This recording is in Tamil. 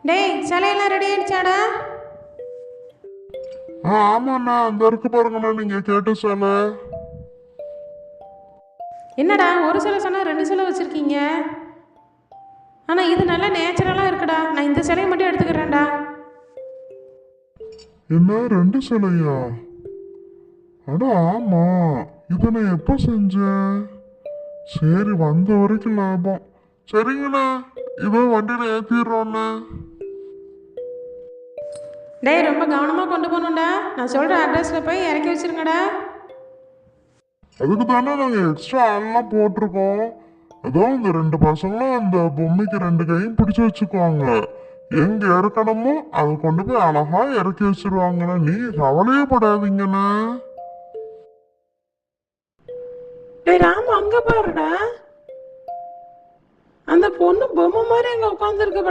டேய் சிலையெல்லாம் ரெடி ஆயிடுச்சாடா? ஆமாண்ணா அந்த இருக்கு பாருங்கண்ணா நீங்க கேட்ட சிலை. என்னடா ஒரு சிலை சொன்னால் ரெண்டு சிலை வச்சுருக்கீங்க? ஆனால் இது நல்லா நேச்சுரலாக இருக்குடா. நான் இந்த சிலையை மட்டும் எடுத்துக்கிறேன்டா. என்ன ரெண்டு சிலையா? அட ஆமா, இதை நான் எப்போ செஞ்சேன்? சரி வந்த வரைக்கும் லாபம். சரிங்கண்ணா, இதோ வண்டியில ஏத்திடுறோண்ணே. டேய் ரொம்ப கவனமாக கொண்டு போகணும்டா. நான் சொல்கிற அட்ரஸில் போய் இறக்கி வச்சிருங்கடா. அதுக்கு தானே நாங்க எக்ஸ்ட்ரா ஆள்லாம் போட்டிருக்கோம். ஏதோ இந்த ரெண்டு பசங்களும் அந்த பொம்மைக்கு ரெண்டு கையும் பிடிச்சு வச்சுக்குவாங்க. எங்க இறக்கணுமோ அதை கொண்டு போய் அழகா இறக்கி வச்சிருவாங்கண்ணா. நீ கவலையே படாதீங்கண்ணா. டேய் ராமு அங்கே பாருடா, அந்த பொண்ணு பொம்மை மாதிரி அங்கே உட்காந்துருக்கு.